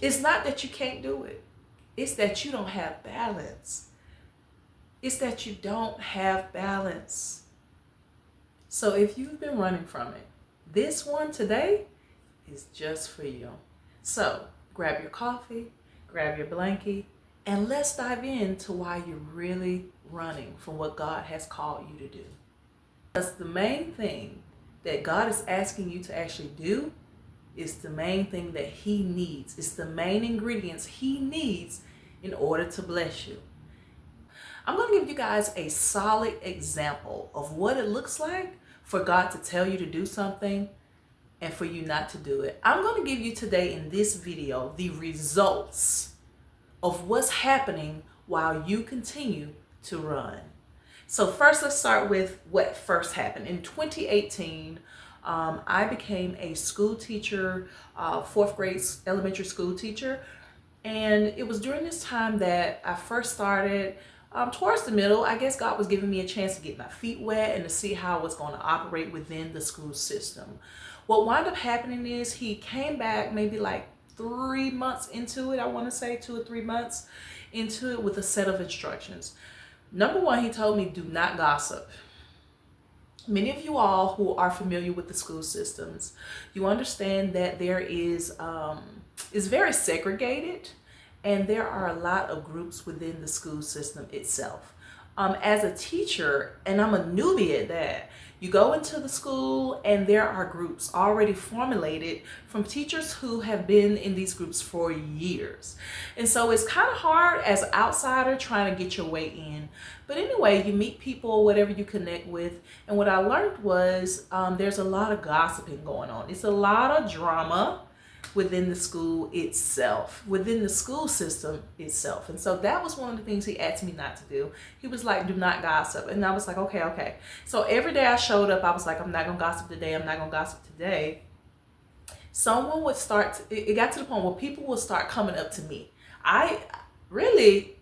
It's not that you can't do it. It's that you don't have balance. It's that you don't have balance. So if you've been running from it, this one today is just for you. So grab your coffee, grab your blankie, and let's dive into why you're really running from what God has called you to do. Because the main thing that God is asking you to actually do is the main thing that He needs. It's the main ingredients He needs in order to bless you. I'm going to give you guys a solid example of what it looks like for God to tell you to do something and for you not to do it. I'm going to give you today in this video the results of what's happening while you continue to run. So first, let's start with what first happened. In 2018, I became a school teacher, fourth grade elementary school teacher. And it was during this time that I first started, towards the middle. I guess God was giving me a chance to get my feet wet and to see how I was going to operate within the school system. What wound up happening is he came back maybe like 3 months into it. I want to say 2 or 3 months into it with a set of instructions. Number one, he told me, do not gossip. Many of you all who are familiar with the school systems, you understand that there is very segregated, and there are a lot of groups within the school system itself. As a teacher, and I'm a newbie at that, you go into the school and there are groups already formulated from teachers who have been in these groups for years. And so it's kind of hard as an outsider trying to get your way in. But anyway, you meet people, whatever you connect with. And what I learned was there's a lot of gossiping going on. It's a lot of drama within the school itself, within the school system itself. And so that was one of the things he asked me not to do. He was like, do not gossip. And I was like, okay. So every day I showed up, I was like, I'm not going to gossip today. I'm not going to gossip today. Someone would start, it got to the point where people would start coming up to me. I really,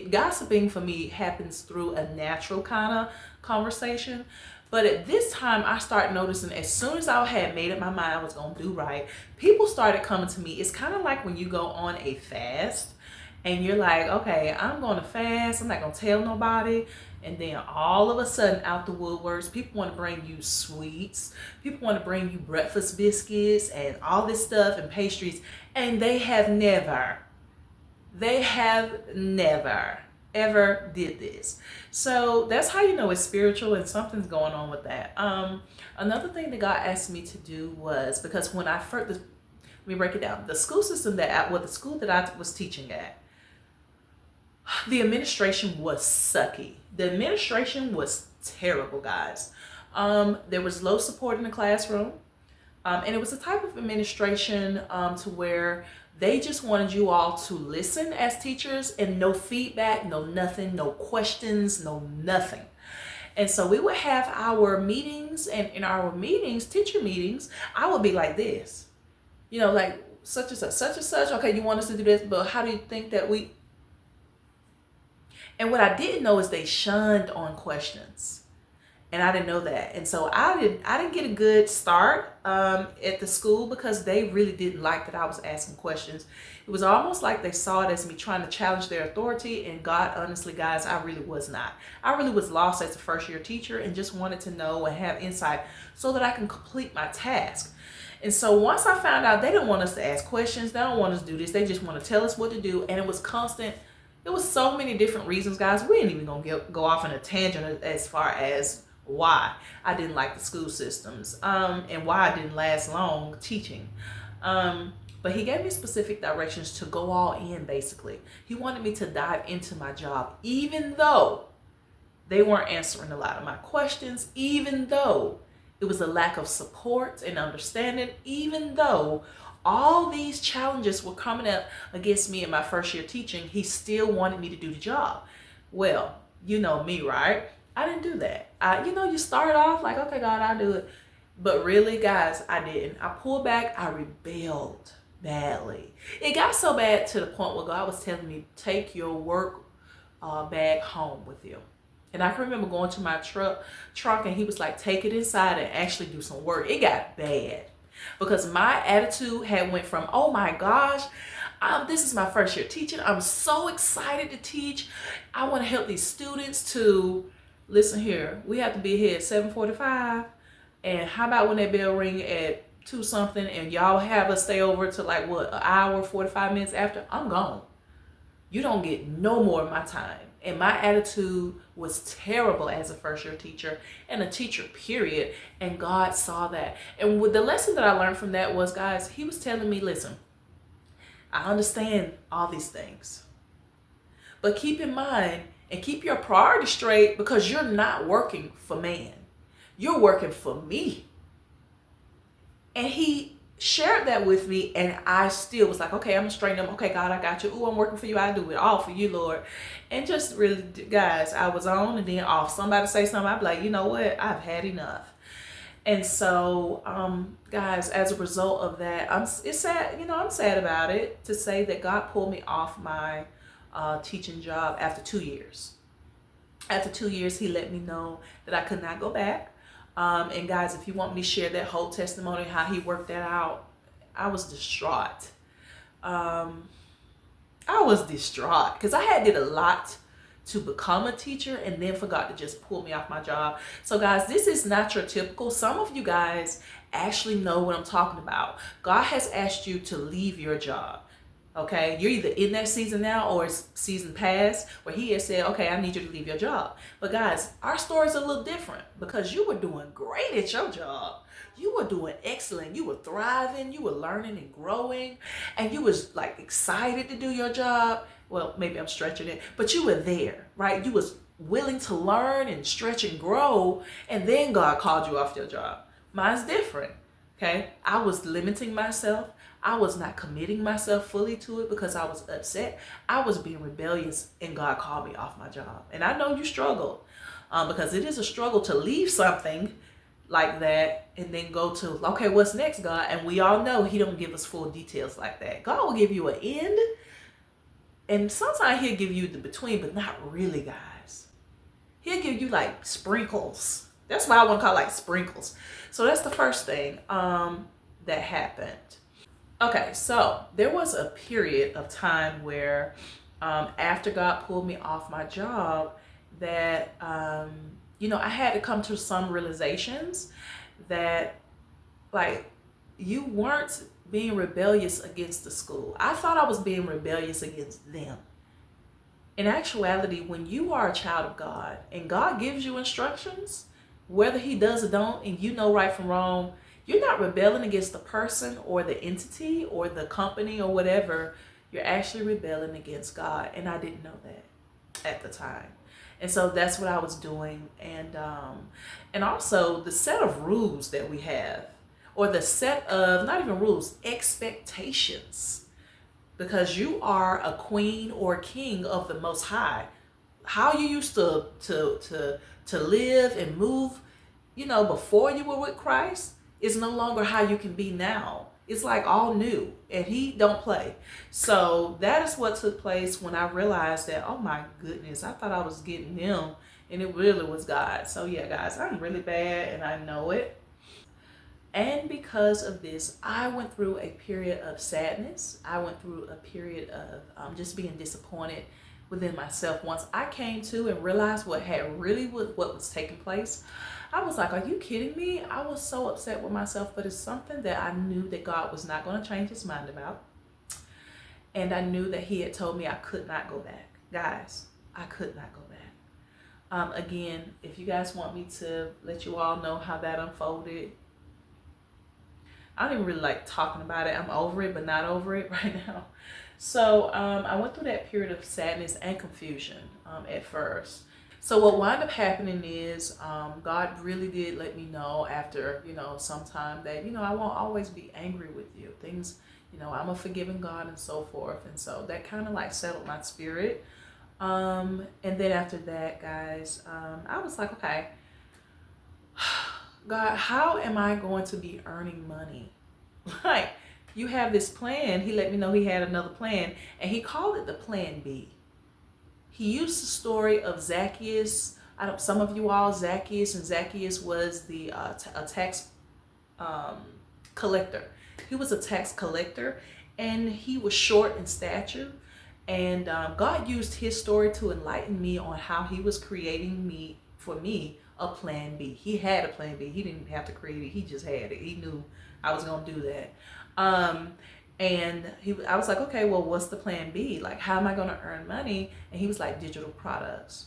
gossiping for me happens through a natural kind of conversation. But at this time, I started noticing as soon as I had made up my mind I was going to do right, people started coming to me. It's kind of like when you go on a fast and you're like, okay, I'm going to fast. I'm not going to tell nobody. And then all of a sudden, out the woodworks, people want to bring you sweets. People want to bring you breakfast biscuits and all this stuff and pastries. And they have never ever did this. So that's how you know it's spiritual and something's going on with that. Another thing that God asked me to do was, because when I first, let me break it down. The school system the school that I was teaching at, the administration was sucky. The administration was terrible, guys. There was low support in the classroom. And it was a type of administration to where they just wanted you all to listen as teachers and no feedback, no nothing, no questions, no nothing. And so we would have our meetings, and in our meetings, teacher meetings, I would be like this, like such and such. Okay, you want us to do this, but how do you think that we? And what I didn't know is they shunned on questions. And I didn't know that. And so I didn't get a good start at the school because they really didn't like that I was asking questions. It was almost like they saw it as me trying to challenge their authority. And God, honestly, guys, I really was not. I really was lost as a first year teacher and just wanted to know and have insight so that I can complete my task. And so once I found out they didn't want us to ask questions, they don't want us to do this, they just want to tell us what to do. And it was constant. It was so many different reasons, guys. We ain't even going to go off on a tangent as far as why I didn't like the school systems and why I didn't last long teaching. But he gave me specific directions to go all in, basically. He wanted me to dive into my job, even though they weren't answering a lot of my questions, even though it was a lack of support and understanding, even though all these challenges were coming up against me in my first year teaching, he still wanted me to do the job. Well, you know me, right? I didn't do that. You start off like, okay, God, I'll do it. But really, guys, I didn't. I pulled back. I rebelled badly. It got so bad to the point where God was telling me, take your work bag home with you. And I can remember going to my trunk and he was like, take it inside and actually do some work. It got bad. because my attitude had went from, oh my gosh, this is my first year teaching, I'm so excited to teach, I want to help these students, to listen here, we have to be here at 7:45, and how about when that bell ring at 2 something and y'all have us stay over to like what, an hour 45 minutes after, I'm gone. You don't get no more of my time. And my attitude was terrible as a first year teacher and a teacher, period. And God saw that. And with the lesson that I learned from that was, guys, he was telling me, listen, I understand all these things, but keep in mind and keep your priorities straight, because you're not working for man. You're working for me. And he shared that with me, and I still was like, okay, I'm gonna straighten them. Okay, God, I got you. Ooh, I'm working for you. I do it all for you, Lord. And just really, guys, I was on and then off. Somebody say something, I'd be like, you know what? I've had enough. And so, guys, as a result of that, it's sad. I'm sad about it, to say that God pulled me off my teaching job after 2 years. After 2 years, he let me know that I could not go back. And guys, if you want me to share that whole testimony, how he worked that out, I was distraught. I was distraught because I had did a lot to become a teacher, and then forgot to just pull me off my job. So guys, this is not your typical. Some of you guys actually know what I'm talking about. God has asked you to leave your job. Okay, you're either in that season now or it's season past, where he has said, okay, I need you to leave your job. But guys, our story is a little different, because you were doing great at your job. You were doing excellent. You were thriving. You were learning and growing, and you was like excited to do your job. Well, maybe I'm stretching it, but you were there, right? You was willing to learn and stretch and grow, and then God called you off your job. Mine's different. Okay, I was limiting myself. I was not committing myself fully to it because I was upset. I was being rebellious, and God called me off my job. And I know you struggle, because it is a struggle to leave something like that and then go to, okay, what's next, God? And we all know he don't give us full details like that. God will give you an end, and sometimes he'll give you the between, but not really, guys. He'll give you like sprinkles. That's why I want to call it like sprinkles. So that's the first thing that happened. Okay, so there was a period of time where after God pulled me off my job, that I had to come to some realizations that, like, you weren't being rebellious against the school. I thought I was being rebellious against them. In actuality, when you are a child of God and God gives you instructions, whether he does or don't, and you know right from wrong, you're not rebelling against the person or the entity or the company or whatever. You're actually rebelling against God. And I didn't know that at the time. And so that's what I was doing. And also the set of rules that we have, or the set of, not even rules, expectations. Because you are a queen or a king of the Most High. How you used to live and move, before you were with Christ, is no longer how you can be now. It's like all new, and he don't play. So that is what took place when I realized that, oh my goodness, I thought I was getting them, and it really was God. So yeah, guys, I'm really bad, and I know it. And because of this, I went through a period of sadness. I went through a period of just being disappointed within myself. Once I came to and realized what was taking place, I was like, are you kidding me? I was so upset with myself, but it's something that I knew that God was not going to change his mind about. And I knew that he had told me I could not go back. Guys, I could not go back. Again, if you guys want me to let you all know how that unfolded, I don't even really like talking about it. I'm over it, but not over it right now. So I went through that period of sadness and confusion at first. So what wound up happening is God really did let me know after, some time that, I won't always be angry with you. Things, I'm a forgiving God and so forth. And so that kind of like settled my spirit. And then after that, guys, I was like, okay, God, how am I going to be earning money? Like, you have this plan. He let me know he had another plan, and he called it the Plan B. He used the story of Zacchaeus. Some of you all, Zacchaeus was the a tax collector. He was a tax collector, and he was short in stature. And God used his story to enlighten me on how he was creating for me a plan B. He had a plan B. He didn't have to create it. He just had it. He knew I was going to do that. I was like, okay, well, what's the plan B? Like, how am I going to earn money? And he was like, digital products.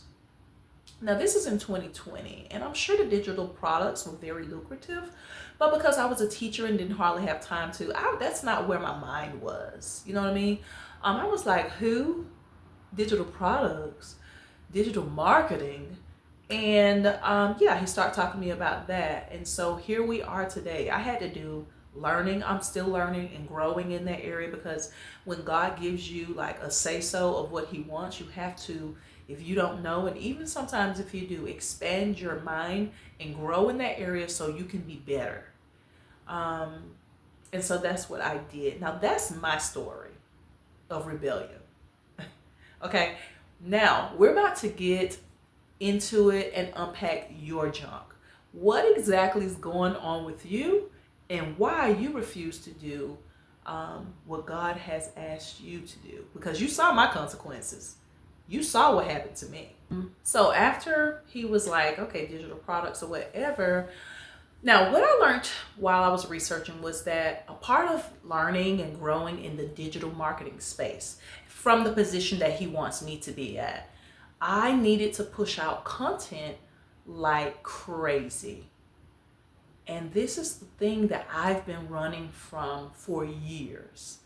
Now, this is in 2020, and I'm sure the digital products were very lucrative, but because I was a teacher and didn't hardly have time that's not where my mind was. You know what I mean? I was like, who? Digital products, digital marketing. And he started talking to me about that. And so here we are today. I had to do learning. I'm still learning and growing in that area, because when God gives you like a say-so of what he wants, you have to, if you don't know, and even sometimes if you do, expand your mind and grow in that area so you can be better. And so that's what I did. Now that's my story of rebellion. Okay, now we're about to get into it and unpack your junk. What exactly is going on with you, and why you refuse to do what God has asked you to do? Because you saw my consequences. You saw what happened to me. So after he was like, okay, digital products or whatever. Now, what I learned while I was researching was that a part of learning and growing in the digital marketing space, from the position that he wants me to be at, I needed to push out content like crazy. And this is the thing that I've been running from for years.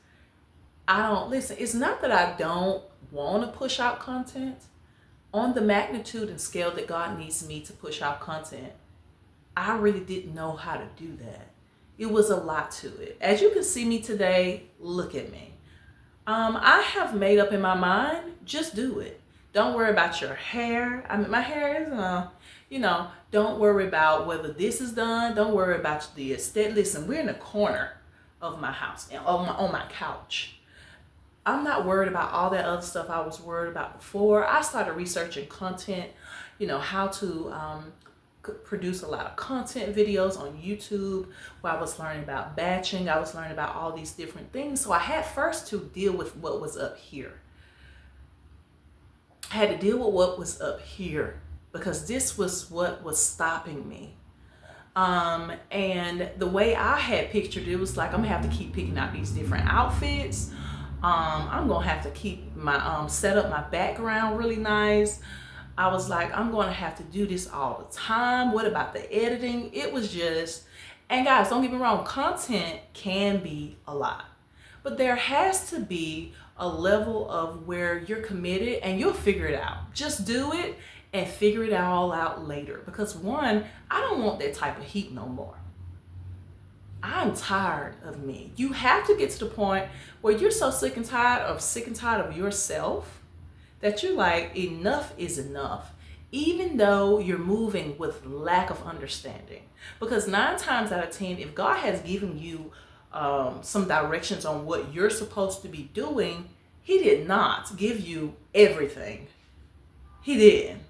It's not that I don't want to push out content. On the magnitude and scale that God needs me to push out content, I really didn't know how to do that. It was a lot to it. As you can see me today, look at me. I have made up in my mind, just do it. Don't worry about your hair. I mean, my hair is, don't worry about whether this is done. Don't worry about the aesthetic. Listen, we're in a corner of my house, on my couch. I'm not worried about all that other stuff I was worried about before. I started researching content, how to produce a lot of content videos on YouTube, where I was learning about batching. I was learning about all these different things. So I had first to deal with what was up here. I had to deal with what was up here, because this was what was stopping me. And the way I had pictured it was like, I'm gonna have to keep picking out these different outfits. I'm gonna have to keep my set up my background really nice. I was like, I'm gonna have to do this all the time. What about the editing? It was just, and guys, don't get me wrong, content can be a lot, but there has to be a level of where you're committed and you'll figure it out. Just do it and figure it all out later. Because one, I don't want that type of heat no more. I'm tired of me. You have to get to the point where you're so sick and tired of yourself that you're like, enough is enough, even though you're moving with lack of understanding. Because 9 times out of 10, if God has given you some directions on what you're supposed to be doing, he did not give you everything. He didn't.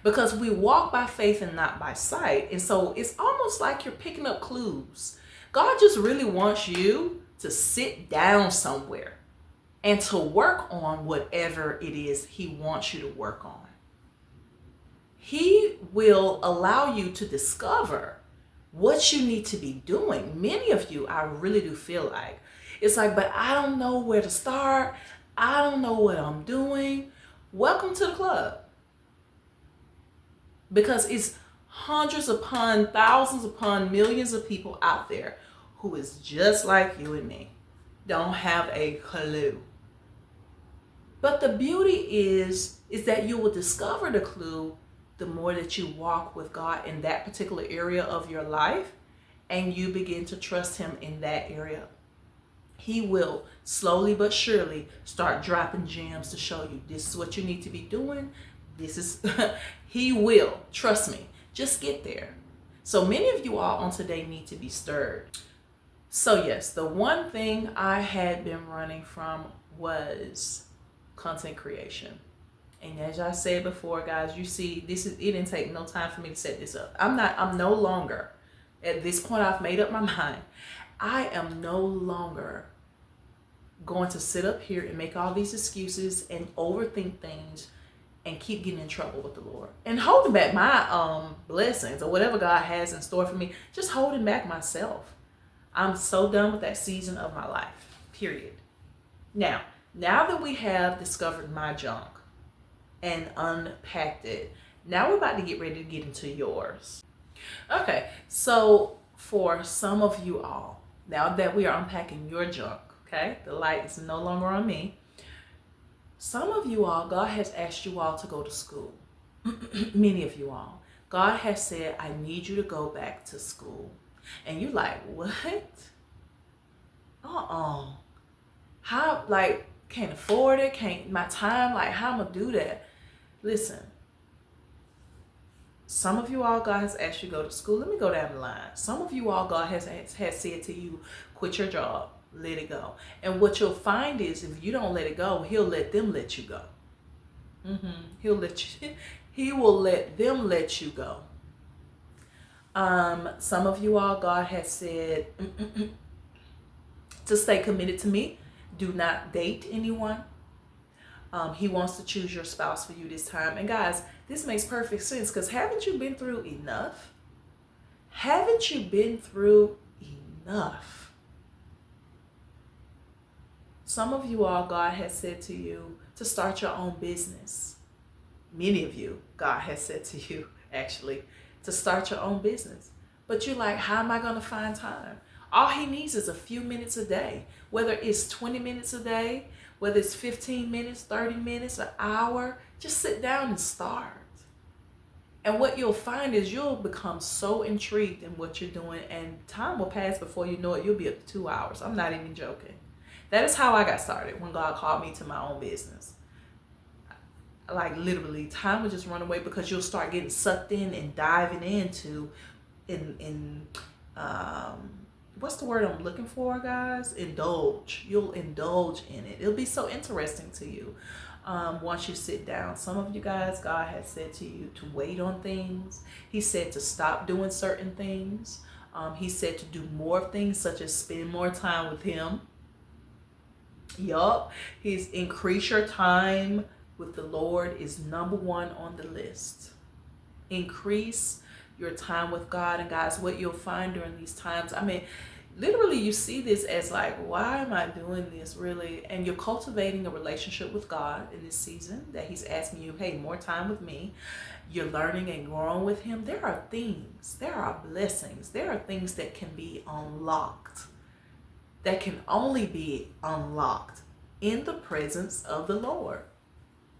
Because we walk by faith and not by sight. And so it's almost like you're picking up clues. God just really wants you to sit down somewhere and to work on whatever it is he wants you to work on. He will allow you to discover what you need to be doing. Many of you, I really do feel like, it's like, but I don't know where to start. I don't know what I'm doing. Welcome to the club. Because it's hundreds upon thousands upon millions of people out there who is just like you and me. Don't have a clue. But the beauty is that you will discover the clue the more that you walk with God in that particular area of your life, and you begin to trust him in that area. He will slowly but surely start dropping gems to show you this is what you need to be doing. This is, he will, trust me, just get there. So many of you all on today need to be stirred. So yes, the one thing I had been running from was content creation. And as I said before, guys, you see, it didn't take no time for me to set this up. I'm no longer, at this point, I've made up my mind. I am no longer going to sit up here and make all these excuses and overthink things and keep getting in trouble with the Lord and holding back my blessings or whatever God has in store for me, just holding back myself. I'm so done with that season of my life, period. Now that we have discovered my junk and unpacked it, now we're about to get ready to get into yours. Okay, so for some of you all, now that we are unpacking your junk, okay, the light is no longer on me. Some of you all, God has asked you all to go to school. Many of you all, God has said, I need you to go back to school. And you like, what? How, like, can't afford it, can't, my time, like, how am I gonna do that? Listen, some of you all, God has asked you to go to school. Let me go down the line. Some of you all, God has said to you, quit your job, let it go. And what you'll find is, if you don't let it go, He'll let them let you go. He will let them let you go. Some of you all, God has said to stay committed to me. Do not date anyone. He wants to choose your spouse for you this time. And guys, this makes perfect sense, because haven't you been through enough? Haven't you been through enough? Some of you all, God has said to you to start your own business. Many of you, God has said to you, actually, to start your own business. But you're like, how am I going to find time? All He needs is a few minutes a day, whether it's 20 minutes a day, whether it's 15 minutes, 30 minutes, an hour. Just sit down and start. And what you'll find is you'll become so intrigued in what you're doing, and time will pass before you know it. You'll be up to 2 hours. I'm not even joking. That is how I got started when God called me to my own business. Like, literally, time will just run away, because you'll start getting sucked in and diving into what's the word I'm looking for, guys? Indulge. You'll indulge in it. It'll be so interesting to you once you sit down. Some of you guys, God has said to you to wait on things. He said to stop doing certain things. He said to do more things, such as spend more time with Him. Yup. He's increase your time with the Lord is number one on the list. Increase your time with God. And guys, what you'll find during these times, I mean, literally you see this as like, why am I doing this really? And you're cultivating a relationship with God in this season that He's asking you, hey, more time with me. You're learning and growing with Him. There are things, there are blessings, there are things that can be unlocked, that can only be unlocked in the presence of the Lord.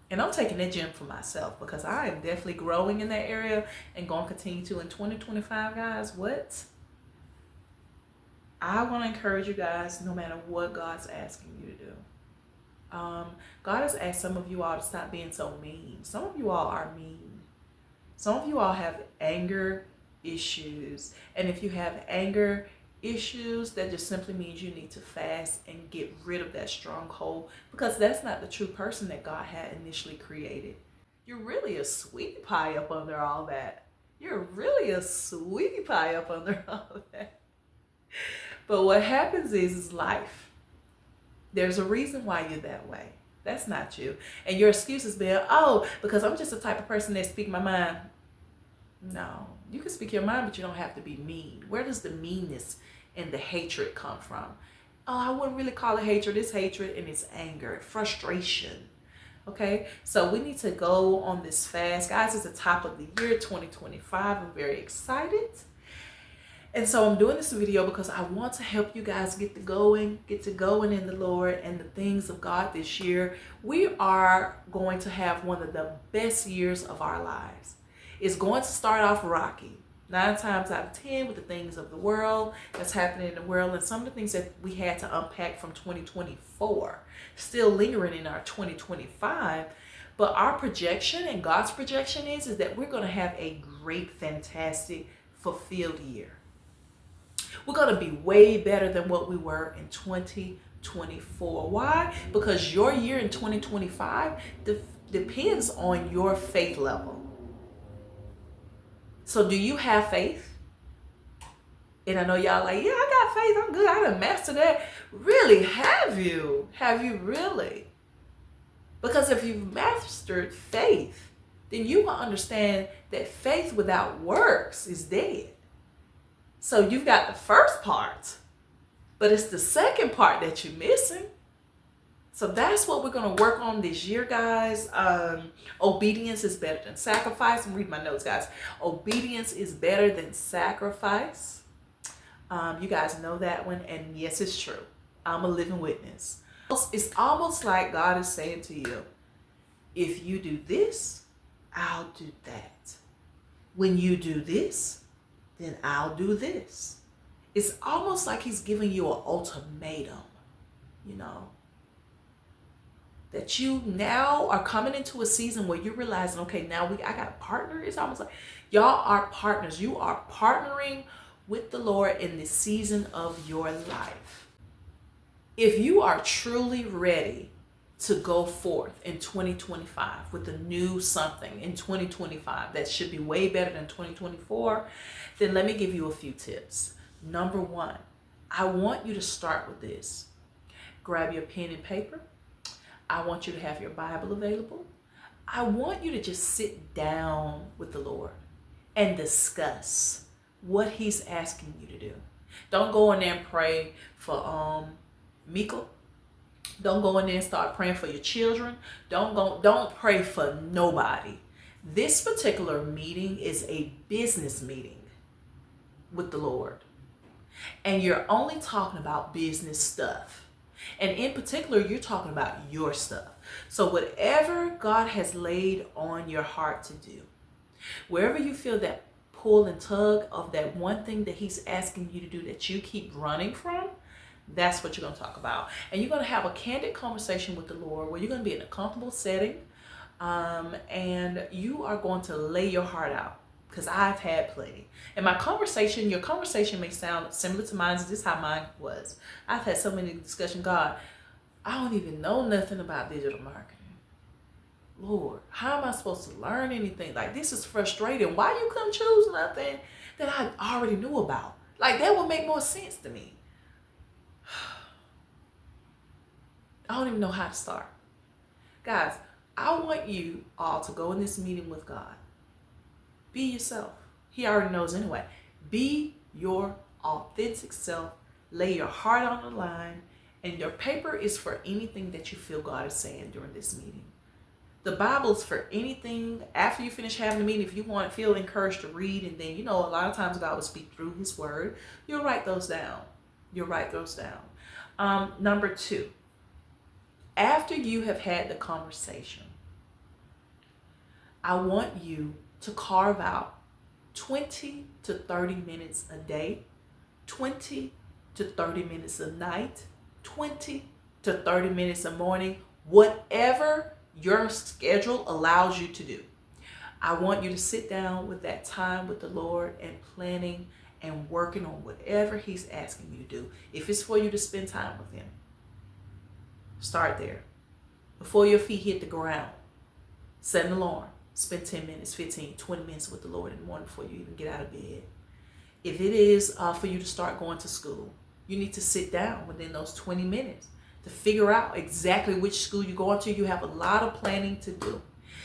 And I'm taking that gem for myself, because I am definitely growing in that area and going to continue to in 2025, guys. What? I want to encourage you guys, no matter what God's asking you to do. God has asked some of you all to stop being so mean. Some of you all are mean. Some of you all have anger issues. And if you have anger issues, that just simply means you need to fast and get rid of that stronghold, because that's not the true person that God had initially created. You're really a sweetie pie up under all that. You're really a sweetie pie up under all of that. But what happens is life. There's a reason why you're that way. That's not you. And your excuse has been, oh, because I'm just the type of person that speak my mind. No, you can speak your mind, but you don't have to be mean. Where does the meanness and the hatred come from? Oh, I wouldn't really call it hatred. It's hatred and it's anger, frustration. Okay, so we need to go on this fast. Guys, it's the top of the year, 2025. I'm very excited. And so I'm doing this video because I want to help you guys get to going in the Lord and the things of God this year. We are going to have one of the best years of our lives. It's going to start off rocky, 9 times out of 10, with the things of the world that's happening in the world, and some of the things that we had to unpack from 2024, still lingering in our 2025. But our projection and God's projection is that we're going to have a great, fantastic, fulfilled year. We're going to be way better than what we were in 2024. Why? Because your year in 2025 depends on your faith level. So do you have faith? And I know y'all like, yeah, I got faith. I'm good. I done mastered that. Really, have you? Have you really? Because if you've mastered faith, then you will understand that faith without works is dead. So you've got the first part, but it's the second part that you're missing. So that's what we're going to work on this year, guys. Obedience is better than sacrifice. I'm reading my notes, guys. Obedience is better than sacrifice. You guys know that one. And yes, it's true. I'm a living witness. It's almost like God is saying to you, if you do this, I'll do that. When you do this, then I'll do this. It's almost like he's giving you an ultimatum, you know, that you now are coming into a season where you're realizing, okay, now I got a partner. It's almost like y'all are partners. You are partnering with the Lord in this season of your life. If you are truly ready to go forth in 2025 with a new something in 2025 that should be way better than 2024, then let me give you a few tips. Number one, I want you to start with this. Grab your pen and paper. I want you to have your Bible available. I want you to just sit down with the Lord and discuss what he's asking you to do. Don't go in there and pray for Mika. Don't go in there and start praying for your children. Don't pray for nobody. This particular meeting is a business meeting with the Lord. And you're only talking about business stuff. And in particular, you're talking about your stuff. So whatever God has laid on your heart to do, wherever you feel that pull and tug of that one thing that he's asking you to do that you keep running from, that's what you're going to talk about. And you're going to have a candid conversation with the Lord where you're going to be in a comfortable setting, and you are going to lay your heart out, because I've had plenty. And your conversation may sound similar to mine. This is how mine was. I've had so many discussions. God, I don't even know nothing about digital marketing. Lord, how am I supposed to learn anything? Like, this is frustrating. Why you couldn't choose nothing that I already knew about? Like, that would make more sense to me. I don't even know how to start. Guys, I want you all to go in this meeting with God. Be yourself. He already knows anyway. Be your authentic self. Lay your heart on the line. And your paper is for anything that you feel God is saying during this meeting. The Bible is for anything after you finish having the meeting. If you feel encouraged to read, and then, a lot of times God will speak through his word. You'll write those down. Number two, after you have had the conversation, I want you to carve out 20 to 30 minutes a day, 20 to 30 minutes a night, 20 to 30 minutes a morning, whatever your schedule allows you to do. I want you to sit down with that time with the Lord and planning and working on whatever he's asking you to do. If it's for you to spend time with him, start there. Before your feet hit the ground, set an alarm. Spend 10 minutes, 15, 20 minutes with the Lord in the morning before you even get out of bed. If it is for you to start going to school, you need to sit down within those 20 minutes to figure out exactly which school you're going to. You have a lot of planning to do.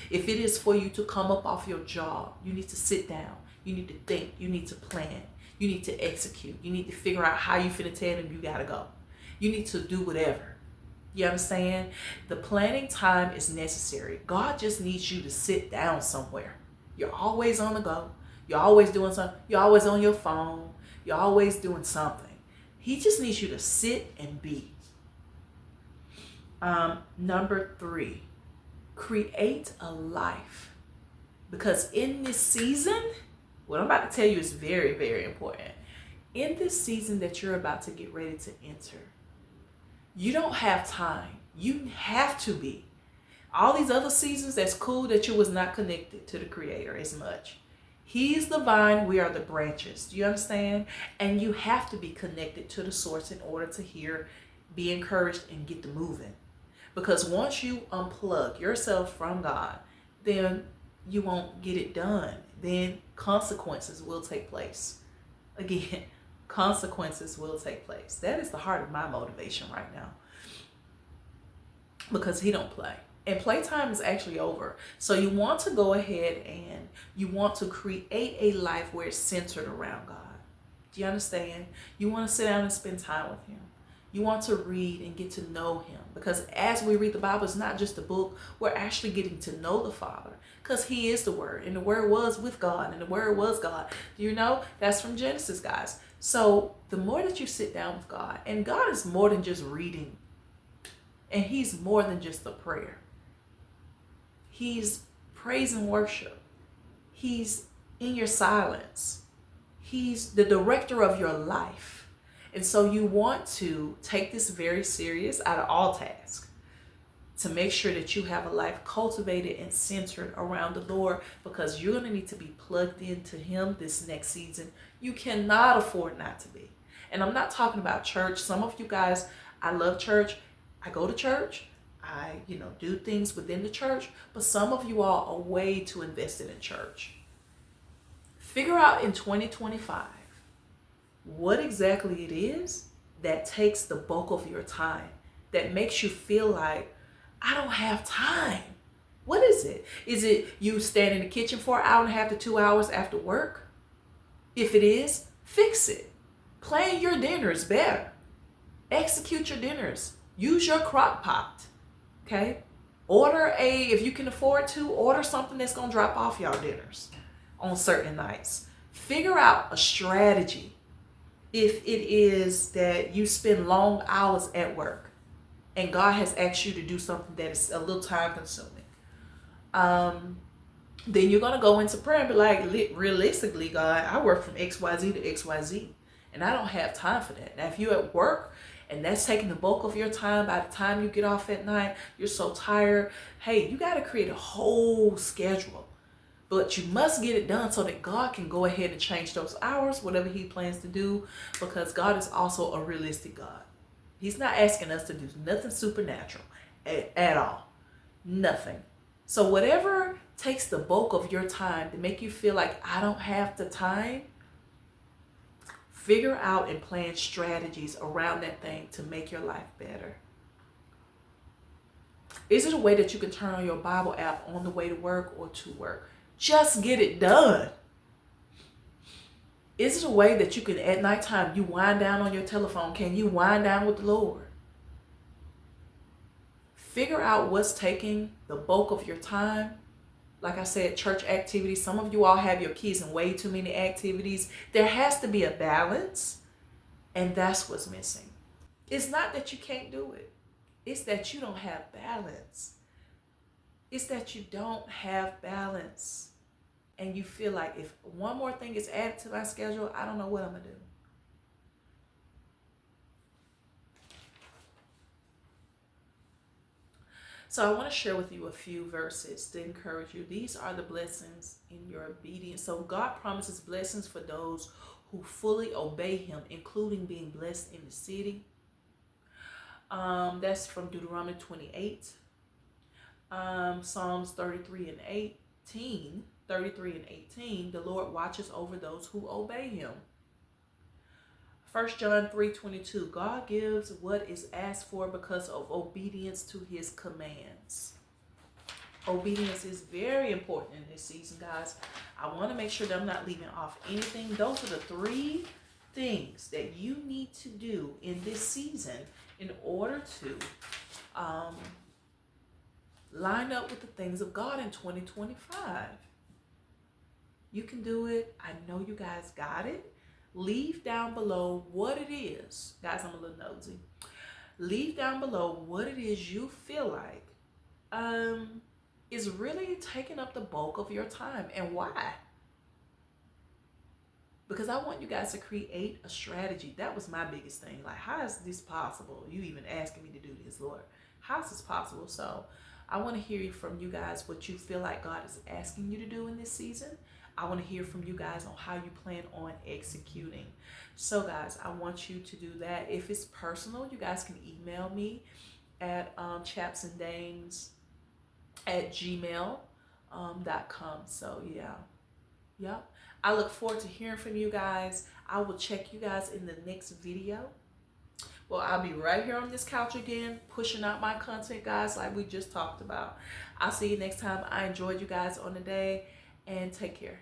If it is for you to come up off your job, you need to sit down. You need to think. You need to plan. You need to execute. You need to figure out how you finna tell them you gotta go. You need to do whatever. You understand? The planning time is necessary. God just needs you to sit down somewhere. You're always on the go. You're always doing something. You're always on your phone. You're always doing something. He just needs you to sit and be. Number three, create a life. Because in this season, what I'm about to tell you is very, very important. In this season that you're about to get ready to enter, you don't have time. You have to be. All these other seasons, that's cool that you was not connected to the Creator as much. He's the vine, we are the branches. Do you understand? And you have to be connected to the source in order to be encouraged and get to moving. Because once you unplug yourself from God, then you won't get it done. Then consequences will take place. Again, consequences will take place. That is the heart of my motivation right now, because he don't play. And playtime is actually over. So you want to go ahead and you want to create a life where it's centered around God. Do you understand? You want to sit down and spend time with him. You want to read and get to know him, because as we read the Bible, it's not just a book. We're actually getting to know the Father, because he is the Word, and the Word was with God, and the Word was God. Do you know? That's from Genesis, guys. So the more that you sit down with God, and God is more than just reading, and he's more than just a prayer. He's praise and worship. He's in your silence. He's the director of your life. And so you want to take this very serious out of all tasks, to make sure that you have a life cultivated and centered around the Lord, because you're going to need to be plugged into him this next season. You cannot afford not to be. And I'm not talking about church. Some of you guys, I love church. I go to church. I, do things within the church. But some of you all are way too invested in church. Figure out in 2025 what exactly it is that takes the bulk of your time, that makes you feel like, I don't have time. What is it? Is it you stand in the kitchen for an hour and a half to 2 hours after work? If it is, fix it. Plan your dinners better. Execute your dinners. Use your crock pot. Okay? If you can afford to, order something that's going to drop off y'all dinners on certain nights. Figure out a strategy. If it is that you spend long hours at work and God has asked you to do something that is a little time consuming, then you're going to go into prayer and be like, realistically, God, I work from XYZ to XYZ and I don't have time for that. Now, if you're at work and that's taking the bulk of your time, by the time you get off at night, you're so tired. Hey, you got to create a whole schedule. But you must get it done so that God can go ahead and change those hours, whatever he plans to do, because God is also a realistic God. He's not asking us to do nothing supernatural at all. Nothing. So whatever takes the bulk of your time to make you feel like I don't have the time, figure out and plan strategies around that thing to make your life better. Is it a way that you can turn on your Bible app on the way to work or to work? Just get it done. Is it a way that you can, at nighttime, you wind down on your telephone? Can you wind down with the Lord? Figure out what's taking the bulk of your time. Like I said, church activities. Some of you all have your kids in way too many activities. There has to be a balance, and that's what's missing. It's not that you can't do it. It's that you don't have balance. It's that you don't have balance. And you feel like if one more thing is added to my schedule, I don't know what I'm going to do. So I want to share with you a few verses to encourage you. These are the blessings in your obedience. So God promises blessings for those who fully obey him, including being blessed in the city. That's from Deuteronomy 28. Psalms 33 and 18. 33 and 18, the Lord watches over those who obey him. 1 John 3:22, God gives what is asked for because of obedience to his commands. Obedience is very important in this season, guys. I want to make sure that I'm not leaving off anything. Those are the 3 things that you need to do in this season in order to line up with the things of God in 2025. You can do it. I know you guys got it. Leave down below what it is. Guys, I'm a little nosy. Leave down below what it is you feel like is really taking up the bulk of your time and why. Because I want you guys to create a strategy. That was my biggest thing. Like, how is this possible? You even asking me to do this, Lord. How is this possible? So I want to hear from you guys what you feel like God is asking you to do in this season. I want to hear from you guys on how you plan on executing. So guys, I want you to do that. If it's personal, you guys can email me at chapsanddames@gmail.com. So yeah. Yep. I look forward to hearing from you guys. I will check you guys in the next video. Well, I'll be right here on this couch again, pushing out my content, guys, like we just talked about. I'll see you next time. I enjoyed you guys on the day, and take care.